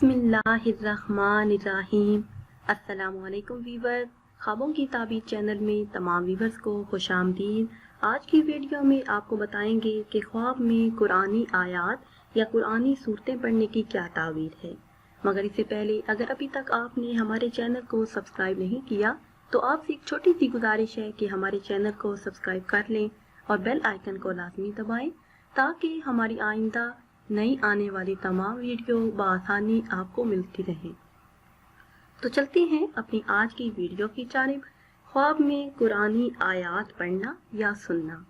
बिस्मिल्लाहिर्रहमानिर्रहीम। अस्सलाम वालेकुम वीवर। ख्वाबों की ताबीर चैनल में तमाम वीवर्स को खुश आमदीद। आज की वीडियो में आपको बताएंगे कि ख्वाब में कुरानी आयात या कुरानी सूरतें पढ़ने की क्या ताबीर है। मगर इससे पहले अगर अभी तक आपने हमारे चैनल को सब्सक्राइब नहीं किया तो आपसे एक छोटी सी गुजारिश है कि हमारे चैनल को सब्सक्राइब कर लें और बेल आइकन को लाजमी दबाएं ताकि हमारी आइंदा नई आने वाली तमाम वीडियो बआसानी आपको मिलती रहे। तो चलते हैं अपनी आज की वीडियो की जानिब। ख्वाब में कुरानी आयात पढ़ना या सुनना।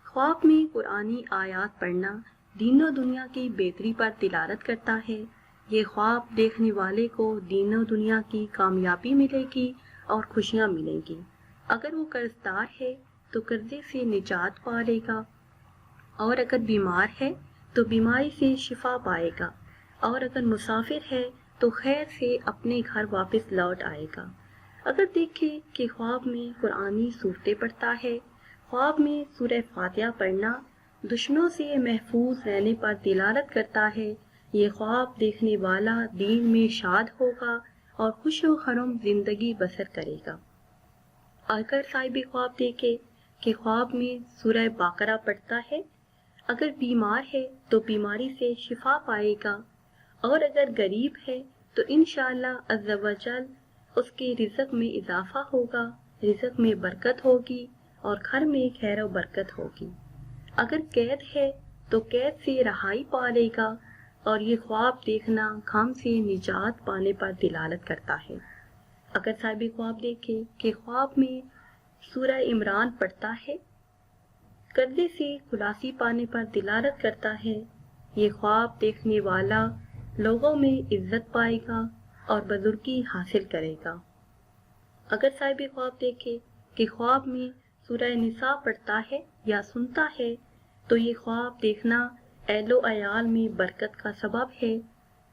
ख्वाब में कुरानी आयात पढ़ना दीनो दुनिया की बेहतरी पर तिलावत करता है। ये ख्वाब देखने वाले को दीनो दुनिया की कामयाबी मिलेगी और खुशियाँ मिलेंगी। अगर वो कर्जदार है तो कर्जे से निजात पा लेगा और अगर बीमार है तो बीमारी से शिफा पाएगा और अगर मुसाफिर है तो खैर से अपने घर वापस लौट आएगा। अगर देखें कि ख्वाब में कुरानी सूरतें पढ़ता है। ख्वाब में सूरह फातिहा पढ़ना दुश्मनों से महफूज रहने पर दिलालत करता है। ये ख्वाब देखने वाला दीन में शाद होगा और खुश व खरम जिंदगी बसर करेगा। अगर साहिब ख्वाब देखे कि ख्वाब में सूरह बकरा पढ़ता है, अगर बीमार है तो बीमारी से शिफा पाएगा और अगर गरीब है तो इंशाअल्लाह अज़्ज़ा वजल उसके रिज़्क़ में इजाफा होगा, रिज़्क़ में बरकत होगी और घर में खैर व बरकत होगी। अगर कैद है तो कैद से रहाई पा लेगा और ये ख्वाब देखना गम से निजात पाने पर दिलालत करता है। अगर साहिब ख्वाब देखे कि ख्वाब में सूरह इमरान पढ़ता है, कर्जे से खुलासी पाने पर दिलालत करता है। ये ख्वाब देखने वाला लोगों में इज्जत पाएगा और बुजुर्गी हासिल करेगा। अगर साहिब ख्वाब देखे कि ख्वाब में सूरह निसा पढ़ता है या सुनता है तो ये ख्वाब देखना एलो अयाल में बरकत का सबब है,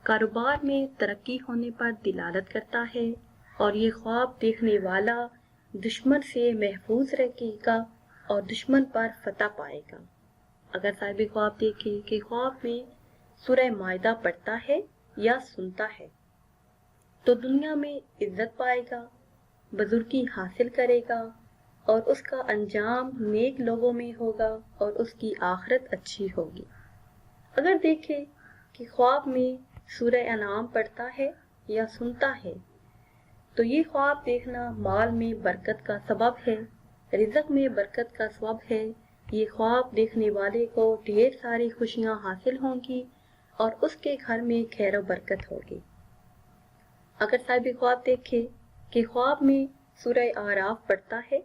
कारोबार में तरक्की होने पर दिलालत करता है और ये ख्वाब देखने वाला दुश्मन से महफूज रहेगा और दुश्मन पर फतह पाएगा। अगर साहिब ख्वाब देखे कि ख्वाब में सूरह माइदा पढ़ता है या सुनता है तो दुनिया में इज्जत पाएगा, बुजुर्गी हासिल करेगा और उसका अंजाम नेक लोगों में होगा और उसकी आखिरत अच्छी होगी। अगर देखे कि ख्वाब में सूरह अनाम पढ़ता है या सुनता है तो ये ख्वाब देखना माल में बरकत का सबब है, रिज़्क़ में बरकत का सबब है। ये ख्वाब देखने वाले को ढेर सारी खुशियाँ हासिल होंगी और उसके घर में खैर व बरकत होगी। अगर साहिब ख्वाब देखे कि ख्वाब में सूरह आराफ पढ़ता है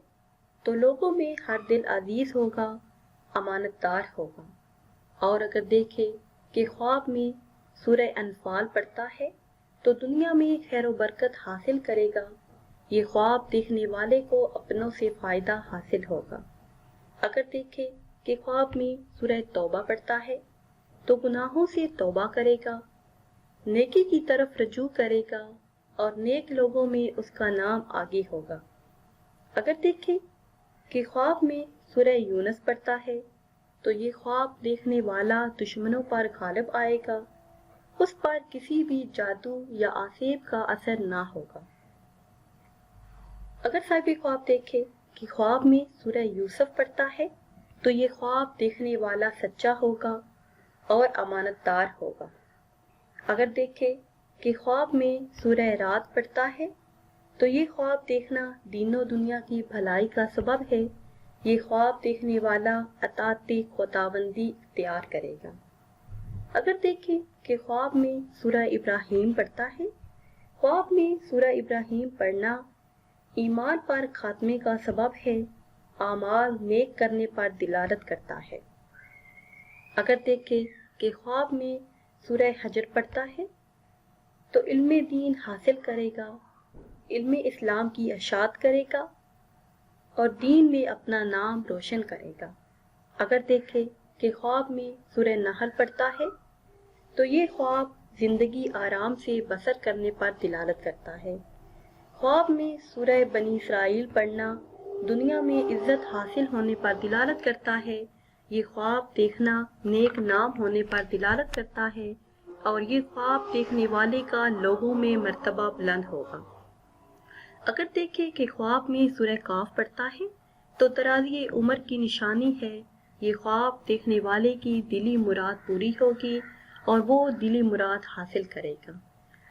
तो लोगों में हर दिल अजीज होगा, अमानतदार होगा। और अगर देखे कि ख्वाब में सूरह अनफाल पढ़ता है तो दुनिया में खैर व बरकत हासिल करेगा। ये ख्वाब देखने वाले को अपनों से फ़ायदा हासिल होगा। अगर देखे कि ख्वाब में सूरह तौबा पढ़ता है तो गुनाहों से तौबा करेगा, नेकी की तरफ रजू करेगा और नेक लोगों में उसका नाम आगे होगा। अगर देखे कि ख्वाब में सूरह यूनुस पढ़ता है तो ये ख्वाब देखने वाला दुश्मनों पर गालिब आएगा, उस पर किसी भी जादू या आसेब का असर ना होगा। अगर साहिब ख्वाब देखे कि ख्वाब में सूरह यूसुफ पढ़ता है तो ये ख्वाब देखने वाला सच्चा होगा और अमानतदार होगा। अगर देखे कि ख्वाब में सूरह रात पढ़ता है तो ये ख्वाब देखना दीनो दुनिया की भलाई का सबब है। ये ख्वाब देखने वाला अताती खुदाबंदी इख्तियार करेगा। अगर देखे कि ख्वाब में सूरह इब्राहीम पढ़ता है, ख्वाब में सूरह इब्राहीम पढ़ना ईमान पर खात्मे का सबब है, आमाल नेक करने पर दिलालत करता है। अगर देखे कि ख्वाब में सूरह हजर पढ़ता है तो इल्मे दीन हासिल करेगा, इल्मे इस्लाम की अशात करेगा और दीन में अपना नाम रोशन करेगा। अगर देखे कि ख्वाब में सूरह नहल पढ़ता है तो ये ख्वाब जिंदगी आराम से बसर करने पर दिलालत करता है। ख्वाब में सूरह बनी इसराइल पढ़ना दुनिया में इज्जत हासिल होने पर दिलालत करता है। ये ख्वाब देखना नेक नाम होने पर दिलालत करता है اور یہ خواب دیکھنے والے کا لوگوں میں مرتبہ بلند ہوگا۔ اگر دیکھیں کہ خواب میں سورہ کاف پڑھتا ہے تو ترازی عمر کی نشانی ہے، یہ خواب دیکھنے والے کی دلی مراد پوری ہوگی اور وہ دلی مراد حاصل کرے گا۔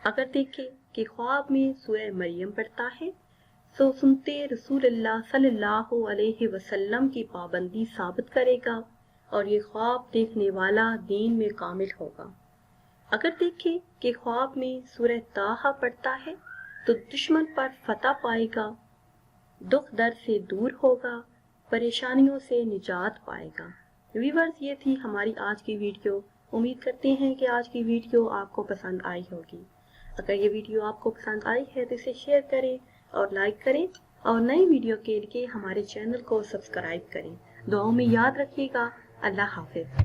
اگر دیکھیں کہ خواب میں سورہ مریم پڑھتا ہے تو سنتے رسول اللہ صلی اللہ علیہ وسلم کی پابندی ثابت کرے گا اور یہ خواب دیکھنے والا دین میں کامل ہوگا۔ اگر دیکھیں کہ خواب میں سورہ طٰہٰ پڑھتا ہے تو دشمن پر فتح پائے گا، دکھ درد سے دور ہوگا، پریشانیوں سے نجات پائے گا۔ ویورز، یہ تھی ہماری آج کی ویڈیو۔ امید کرتے ہیں کہ آج کی ویڈیو آپ کو پسند آئی ہوگی۔ اگر یہ ویڈیو آپ کو پسند آئی ہے تو اسے شیئر کریں اور لائک کریں اور نئی ویڈیو کے لیے ہمارے چینل کو سبسکرائب کریں۔ دعاؤں میں یاد رکھیے گا۔ اللہ حافظ۔